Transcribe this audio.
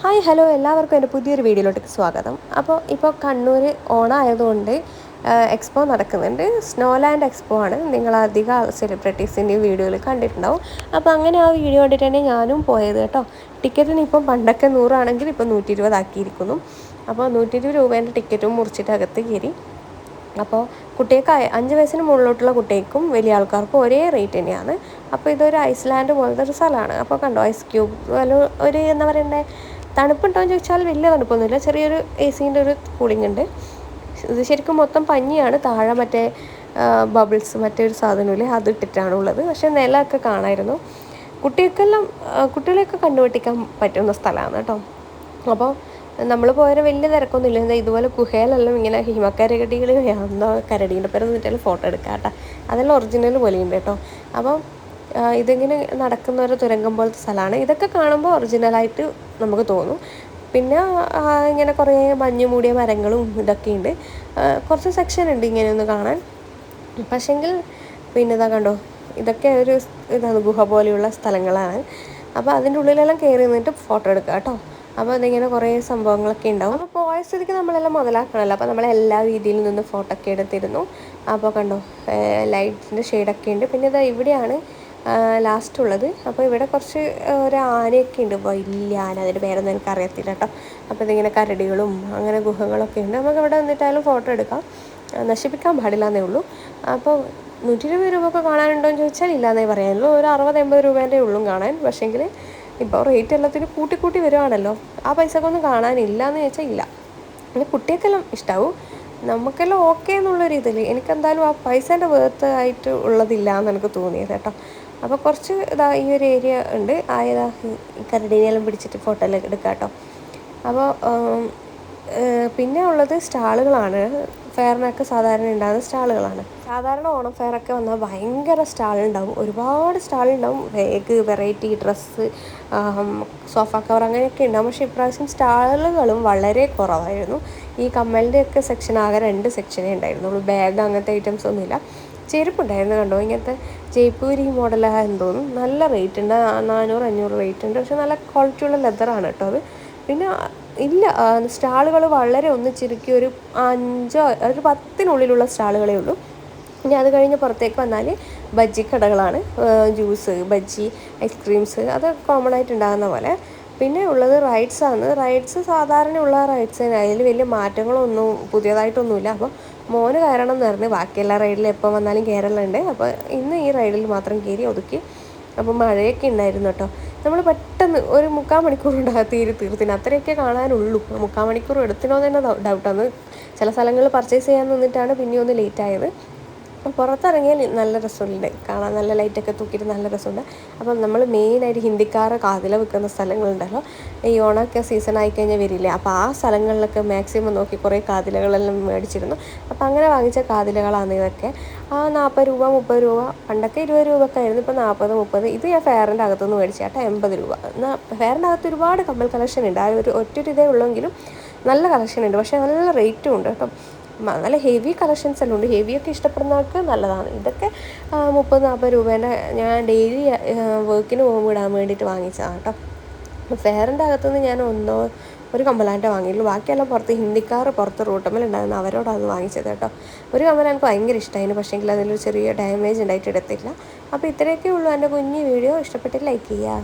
Hi hello എല്ലാവർക്കും എൻ്റെ പുതിയൊരു വീഡിയോയിലോട്ട് സ്വാഗതം. ഇപ്പോൾ കണ്ണൂർ ഓണമായതുകൊണ്ട് എക്സ്പോ നടക്കുന്നുണ്ട്. സ്നോലാൻഡ് എക്സ്പോ ആണ്. നിങ്ങൾ അധികം സെലിബ്രിറ്റീസിൻ്റെയും വീഡിയോയിൽ കണ്ടിട്ടുണ്ടാവും. അപ്പോൾ അങ്ങനെ ആ വീഡിയോ കണ്ടിട്ട് തന്നെ ഞാനും പോയത് കേട്ടോ. ടിക്കറ്റിന് ഇപ്പം പണ്ടൊക്കെ 100 ആണെങ്കിൽ ഇപ്പോൾ 120 ആക്കിയിരിക്കുന്നു. അപ്പോൾ 120 രൂപേൻ്റെ ടിക്കറ്റും മുറിച്ചിട്ട് അകത്ത് കയറി. അപ്പോൾ കുട്ടികൾക്ക് 5 വയസ്സിന് മുകളിലോട്ടുള്ള കുട്ടികൾക്കും വലിയ ആൾക്കാർക്കും ഒരേ റേറ്റ് തന്നെയാണ്. അപ്പോൾ ഇതൊരു ഐസ്ലാൻഡ് പോലത്തെ ഒരു സ്ഥലമാണ്. അപ്പോൾ കണ്ടോ, ഐസ് ക്യൂബ് ഒരു എന്താ പറയണ്ടേ, തണുപ്പുണ്ടോ എന്ന് ചോദിച്ചാൽ വലിയ തണുപ്പൊന്നുമില്ല, ചെറിയൊരു എ സീൻ്റെ ഒരു കൂളിംഗ് ഉണ്ട്. ഇത് ശരിക്കും മൊത്തം പഞ്ഞിയാണ്. താഴെ മറ്റേ ബബിൾസ് മറ്റേ ഒരു സാധനമില്ലേ, അത് ഇട്ടിട്ടാണ് ഉള്ളത്. പക്ഷേ നിലമൊക്കെ കാണാമായിരുന്നു. കുട്ടികളെയൊക്കെ കണ്ടുപിടിക്കാൻ പറ്റുന്ന സ്ഥലമാണ് കേട്ടോ. അപ്പോൾ നമ്മൾ പോയാൽ വലിയ തിരക്കൊന്നുമില്ല. എന്താ ഇതുപോലെ ഗുഹയിലെല്ലാം ഇങ്ങനെ ഹിമക്കരടികൾ, എന്താ കരടീൻ്റെ പേര് എന്നിട്ടാലും ഫോട്ടോ എടുക്കാം കേട്ടോ. അതെല്ലാം ഒറിജിനൽ പോലെയുണ്ട് കേട്ടോ. അപ്പം ഇതിങ്ങനെ നടക്കുന്ന ഒരു തുരങ്കം പോലത്തെ സ്ഥലമാണ്. ഇതൊക്കെ കാണുമ്പോൾ ഒറിജിനലായിട്ട് നമുക്ക് തോന്നും. പിന്നെ ഇങ്ങനെ കുറേ മഞ്ഞ് മൂടിയ മരങ്ങളും ഇതൊക്കെയുണ്ട്. കുറച്ച് സെക്ഷൻ ഉണ്ട് ഇങ്ങനെ ഒന്ന് കാണാൻ. പക്ഷെങ്കിൽ പിന്നെ ഇതാ കണ്ടോ, ഇതൊക്കെ ഒരു ഇതാണ്, ഗുഹ പോലെയുള്ള സ്ഥലങ്ങളാണ്. അപ്പോൾ അതിൻ്റെ ഉള്ളിലെല്ലാം കയറി നിന്നിട്ട് ഫോട്ടോ എടുക്കുക കേട്ടോ. അപ്പോൾ അതിങ്ങനെ കുറേ സംഭവങ്ങളൊക്കെ ഉണ്ടാവും. അപ്പോൾ പോയ സ്ഥിതിക്ക് നമ്മളെല്ലാം മുതലാക്കണമല്ലോ. അപ്പോൾ നമ്മളെല്ലാ രീതിയിൽ നിന്ന് ഫോട്ടോ ഒക്കെ എടുത്തിരുന്നു. അപ്പോൾ കണ്ടോ, ലൈറ്റിൻ്റെ ഷെയ്ഡൊക്കെ ഉണ്ട്. പിന്നെ ഇതാ ഇവിടെയാണ് ലാസ്റ്റ് ഉള്ളത്. അപ്പോൾ ഇവിടെ കുറച്ച് ഒരു ആനയൊക്കെ ഉണ്ട്, വലിയ ആന. അതിൻ്റെ പേരൊന്നും എനിക്ക് അറിയത്തില്ല കേട്ടോ. അപ്പോൾ ഇതിങ്ങനെ കരടികളും അങ്ങനെ ഗുഹകളൊക്കെ ഉണ്ട്. നമുക്ക് ഇവിടെ വന്നിട്ടായാലും ഫോട്ടോ എടുക്കാം, നശിപ്പിക്കാൻ പാടില്ല എന്നേ ഉള്ളൂ. അപ്പോൾ 120 രൂപയൊക്കെ കാണാനുണ്ടോ എന്ന് ചോദിച്ചാൽ ഇല്ലയെന്നേ പറയാനുള്ളൂ. ഒരു 60-80 രൂപേൻ്റെ ഉള്ളും കാണാൻ. പക്ഷേങ്കിൽ ഇപ്പോൾ റേറ്റ് എല്ലാത്തിനും കൂട്ടി വരുവാണല്ലോ. ആ പൈസക്കൊന്നും കാണാനില്ല എന്ന് ചോദിച്ചാൽ ഇല്ല. പിന്നെ കുട്ടികൾക്കെല്ലാം ഇഷ്ടാവും, നമുക്കെല്ലാം ഓക്കെ എന്നുള്ളൊരിതിൽ എനിക്കെന്തായാലും ആ പൈസേൻ്റെ വേർത്ത് ആയിട്ട് ഉള്ളതില്ല എന്ന് എനിക്ക് തോന്നിയത് കേട്ടോ. അപ്പോൾ കുറച്ച് ഇതാ ഈ ഒരു ഏരിയ ഉണ്ട്. ആയതാ കരടീനെല്ലാം പിടിച്ചിട്ട് ഫോട്ടോ എല്ലാം എടുക്കാം കേട്ടോ. അപ്പോൾ പിന്നെ ഉള്ളത് സ്റ്റാളുകളാണ്. ഫെയറിനൊക്കെ സാധാരണ ഉണ്ടാകുന്ന സ്റ്റാളുകളാണ്. സാധാരണ ഓണം ഫെയറൊക്കെ വന്നാൽ ഭയങ്കര സ്റ്റാളുണ്ടാവും, ഒരുപാട് സ്റ്റാളുണ്ടാവും. വെറൈറ്റി ഡ്രസ്സ്, സോഫ കവർ അങ്ങനെയൊക്കെ ഉണ്ടാവും. പക്ഷേ ഇപ്രാവശ്യം സ്റ്റാളുകളും വളരെ കുറവായിരുന്നു. ഈ കമ്മലിൻ്റെയൊക്കെ സെക്ഷൻ ആകെ 2 സെക്ഷനേ ഉണ്ടായിരുന്നുള്ളൂ. ബാഗ് അങ്ങനത്തെ ഐറ്റംസ് ഒന്നുമില്ല. ചെരുപ്പുണ്ടായിരുന്നു കണ്ടോ, ഇങ്ങനത്തെ ജയ്പൂരി മോഡലായെന്ന് തോന്നുന്നു. നല്ല റേറ്റ് ഉണ്ട്, 400-500 റേറ്റ് ഉണ്ട്. പക്ഷെ നല്ല ക്വാളിറ്റിയുള്ള ലെതറാണ് കേട്ടോ അത്. പിന്നെ ഇല്ല, സ്റ്റാളുകൾ വളരെ ഒന്നിച്ചിരിക്കും. ഒരു 10-നുള്ളിലുള്ള സ്റ്റാളുകളേ ഉള്ളൂ. ഇനി അത് കഴിഞ്ഞ് പുറത്തേക്ക് വന്നാൽ ബജ്ജി കടകളാണ്. ജ്യൂസ്, ബജ്ജി, ഐസ്ക്രീംസ്, അത് കോമൺ ആയിട്ട് ഉണ്ടാകുന്ന പോലെ. പിന്നെ ഉള്ളത് റൈഡ്സാണ്. റൈഡ്സ് സാധാരണ ഉള്ള റൈഡ്സ് തന്നെ, അതിൽ വലിയ മാറ്റങ്ങളൊന്നും പുതിയതായിട്ടൊന്നുമില്ല. അപ്പോൾ മോന് കയറണം എന്ന് പറഞ്ഞ് ബാക്കിയെല്ലാ റൈഡിലും എപ്പോൾ വന്നാലും കയറലുണ്ട്. അപ്പോൾ ഇന്ന് ഈ റൈഡിൽ മാത്രം കയറി ഒതുക്കി. അപ്പോൾ മഴയൊക്കെ ഉണ്ടായിരുന്നു കേട്ടോ. നമ്മൾ പെട്ടെന്ന് ഒരു 3/4 മണിക്കൂർ ഉണ്ടാകാൻ തീർത്തിന് അത്രയൊക്കെ കാണാനുള്ളൂ. 3/4 മണിക്കൂർ എടുത്തിനോ തന്നെ ഡൗട്ടാണ്. ചില സ്ഥലങ്ങളിൽ പർച്ചേസ് ചെയ്യാൻ നിന്നിട്ടാണ് പിന്നെ ഒന്ന് ലേറ്റായത്. പുറത്തിറങ്ങിയാൽ നല്ല രസമുണ്ട് കാണാൻ, നല്ല ലൈറ്റൊക്കെ തൂക്കിയിട്ട് നല്ല രസമുണ്ട്. അപ്പം നമ്മൾ മെയിനായിട്ട് ഹിന്ദിക്കാർ കാതില വെക്കുന്ന സ്ഥലങ്ങളുണ്ടല്ലോ, ഈ ഓണമൊക്കെ സീസൺ ആയിക്കഴിഞ്ഞാൽ വരില്ലേ, അപ്പോൾ ആ സ്ഥലങ്ങളിലൊക്കെ മാക്സിമം നോക്കി കുറേ കാതിലകളെല്ലാം മേടിച്ചിരുന്നു. അപ്പോൾ അങ്ങനെ വാങ്ങിച്ച കാതിലകളാണ് ഇതൊക്കെ. 40 രൂപ 30 രൂപ, പണ്ടൊക്കെ 20 രൂപയൊക്കെ ആയിരുന്നു, ഇപ്പോൾ 40-30. ഇത് ഞാൻ ഫെയറിൻ്റെ അകത്തുനിന്ന് മേടിച്ചാട്ടോ 80 രൂപ. എന്നാൽ ഫെയറിൻ്റെ അകത്ത് ഒരുപാട് കമ്മൽ കളക്ഷൻ ഉണ്ട്. ആ ഒറ്റൊരു ഇതേ ഉള്ളെങ്കിലും നല്ല കളക്ഷൻ ഉണ്ട്. പക്ഷേ നല്ല റേറ്റും ഉണ്ട് കേട്ടോ. നല്ല ഹെവി കളക്ഷൻസ് എല്ലാം ഉണ്ട്. ഹെവിയൊക്കെ ഇഷ്ടപ്പെടുന്നവർക്ക് നല്ലതാണ്. ഇതൊക്കെ 30-40 രൂപേൻ്റെ ഞാൻ ഡെയിലി വർക്കിന് പോകുമ്പോൾ ഇടാൻ വേണ്ടിയിട്ട് വാങ്ങിച്ചതാണ് കേട്ടോ. ഫെയറിൻ്റെ അകത്തുനിന്ന് ഞാൻ ഒരു കമ്മലാൻ്റെ വാങ്ങിയുള്ളൂ. ബാക്കിയെല്ലാം പുറത്ത് ഹിന്ദിക്കാർ പുറത്ത് റൂട്ടമ്മലുണ്ടായിരുന്നു, അവരോടാണ് വാങ്ങിച്ചത് കേട്ടോ. ഒരു കമ്മൽ എനിക്ക് ഭയങ്കര ഇഷ്ടമായിരുന്നു, പക്ഷേങ്കിൽ അതിലൊരു ചെറിയ ഡാമേജ് ഉണ്ടായിട്ട് എടുത്തില്ല. അപ്പോൾ ഇത്രയൊക്കെ ഉള്ളൂ എൻ്റെ കുഞ്ഞു വീഡിയോ. ഇഷ്ടപ്പെട്ട് ലൈക്ക് ചെയ്യുക.